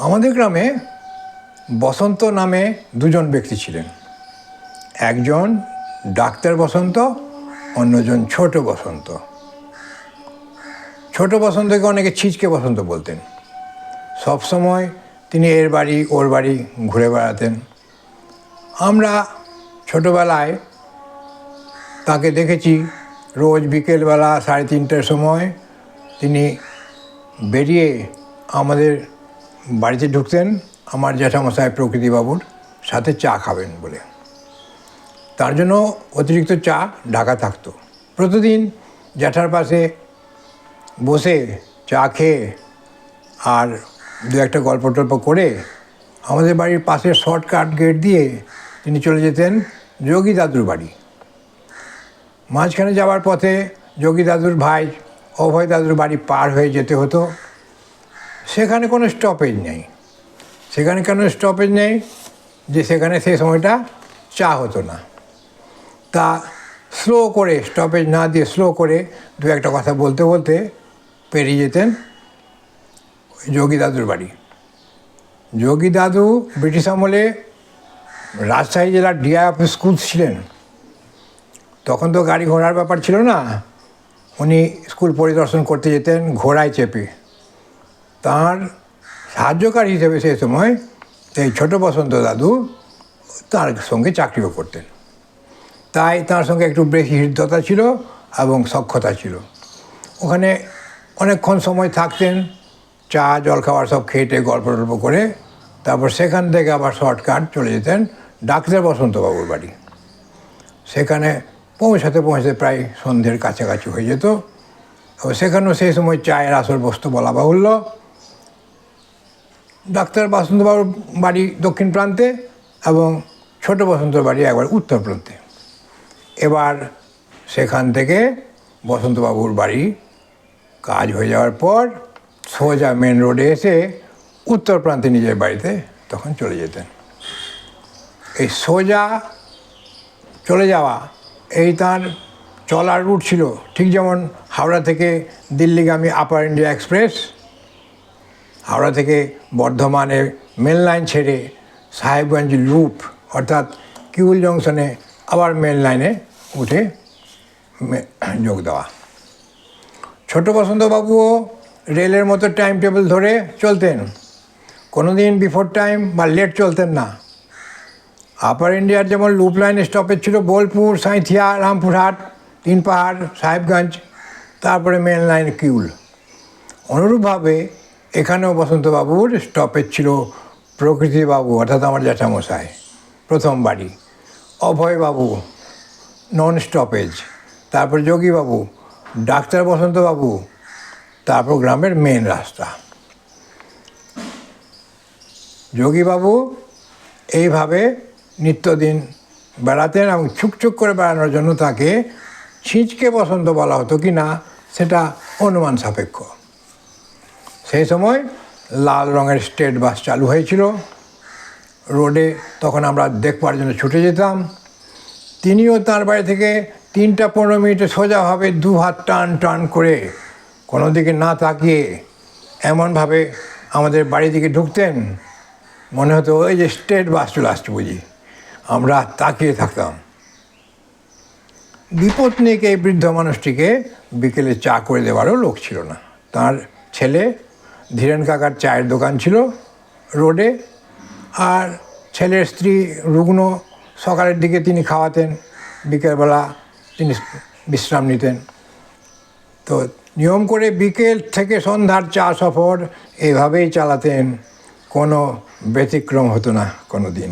আমাদের গ্রামে বসন্ত নামে দুজন ব্যক্তি ছিলেন। একজন ডাক্তার বসন্ত, অন্যজন ছোট বসন্ত। ছোট বসন্তকে অনেকে ছিচকে বসন্ত বলতেন। সবসময় তিনি এর বাড়ি ওর বাড়ি ঘুরে বেড়াতেন। আমরা ছোটোবেলায় তাকে দেখেছি রোজ বিকেলবেলা 3:30টার সময় তিনি বেরিয়ে আমাদের বাড়িতে ঢুকতেন আমার জ্যাঠামশাই প্রকৃতিবাবুর সাথে চা খাবেন বলে। তার জন্য অতিরিক্ত চা ঢাকা থাকতো। প্রতিদিন জ্যাঠার পাশে বসে চা খেয়ে আর দু একটা গল্প টল্প করে আমাদের বাড়ির পাশের শর্টকাট গেট দিয়ে তিনি চলে যেতেন যোগী দাদুর বাড়ি। মাঝখানে যাওয়ার পথে যোগী দাদুর ভাই অভয় দাদুর বাড়ি পার হয়ে যেতে হতো। সেখানে কোনো স্টপেজ নেই। সেখানে কেন স্টপেজ নেই? যে সেখানে সেই সময়টা চা হতো না। তা স্লো করে, স্টপেজ না দিয়ে স্লো করে দু একটা কথা বলতে বলতে পেরিয়ে যেতেন যোগী দাদুর বাড়ি। যোগী দাদু ব্রিটিশ আমলে রাজশাহী জেলার ডিআই অফিস স্কুল ছিলেন। তখন তো গাড়ি ঘোড়ার ব্যাপার ছিল না। উনি স্কুল পরিদর্শন করতে যেতেন ঘোড়ায় চেপে। তার সাহায্যকারী হিসেবে সেই সময় এই ছোট বসন্ত দাদু তার সঙ্গে চাকরিও করতেন। তাই তার সঙ্গে একটু বেশি হৃদ্যতা ছিল এবং সখ্যতা ছিল। ওখানে অনেকক্ষণ সময় থাকতেন, চা জলখাবার সব খেটে গল্প টল্প করে। তারপর সেখান থেকে আবার শর্টকাট চলে যেতেন ডাক্তার বসন্তবাবুর বাড়ি। সেখানে পৌঁছাতে পৌঁছাতে প্রায় সন্ধ্যের কাছাকাছি হয়ে যেত। সেখানেও সেই সময় চায়ের আসর বস্তু বলা বাহুল্য। ডাক্তার বসন্তবাবুর বাড়ি দক্ষিণ প্রান্তে এবং ছোট বসন্তর বাড়ি একবার উত্তর প্রান্তে। এবার সেখান থেকে বসন্তবাবুর বাড়ি কাজ হয়ে যাওয়ার পর সোজা মেন রোডে এসে উত্তর প্রান্তে নিজের বাড়িতে তখন চলে যেতেন। এই সোজা চলে যাওয়া এই তার চলার রুট ছিল। ঠিক যেমন হাওড়া থেকে দিল্লিগামী আপার ইন্ডিয়া এক্সপ্রেস, হাওড়া থেকে বর্ধমানে মেন লাইন ছেড়ে সাহেবগঞ্জ লুপ অর্থাৎ কিউল জংশনে আবার মেন লাইনে উঠে যোগ দেওয়া। ছোট বসন্তবাবুও রেলের মতো টাইম টেবিল ধরে চলতেন। কোনো দিন বিফোর টাইম বা লেট চলতেন না। আপার ইন্ডিয়ার যেমন লুপ লাইনের স্টপেজ ছিল বোলপুর, সাঁইথিয়া, রামপুরহাট, তিনপাহাড়, সাহেবগঞ্জ, তারপরে মেন লাইন কিউল। অনুরূপভাবে এখানেও বসন্তবাবুর স্টপেজ ছিল প্রকৃতিবাবু অর্থাৎ আমার জ্যাঠামশাই প্রথম বাড়ি, অভয়বাবু নন স্টপেজ, তারপর যোগীবাবু, ডাক্তার বসন্তবাবু, তারপর গ্রামের মেন রাস্তা। যোগীবাবু এইভাবে নিত্যদিন বেড়াতেন এবং ছুকছুক করে বেড়ানোর জন্য তাকে ছিচকে বসন্ত বলা হতো কি না সেটা অনুমান সাপেক্ষ। সেই সময় লাল রঙের স্টেট বাস চালু হয়েছিল। রোডে তখন আমরা দেখবার জন্য ছুটে যেতাম। তিনিও তার বাড়ি থেকে 3টা 15 মিনিটে সোজাভাবে দু হাত টান টান করে কোনো দিকে না তাকিয়ে এমনভাবে আমাদের বাড়ি দিকে ঢুকতেন, মনে হতো ওই যে স্টেট বাস চলে আসছে বুঝি। আমরা তাকিয়ে থাকতাম। বিপত্নিক এই বৃদ্ধ মানুষটিকে বিকেলে চা করে দেওয়ারও লোক ছিল না। তার ছেলে ধীরেন কাকার চায়ের দোকান ছিল রোডে, আর ছেলের স্ত্রী রুগ্ন, সকালের দিকে তিনি খাওয়াতেন, বিকেলবেলা তিনি বিশ্রাম নিতেন। তো নিয়ম করে বিকেল থেকে সন্ধ্যার চা সফর এভাবেই চালাতেন। কোনো ব্যতিক্রম হতো না কোনো দিন।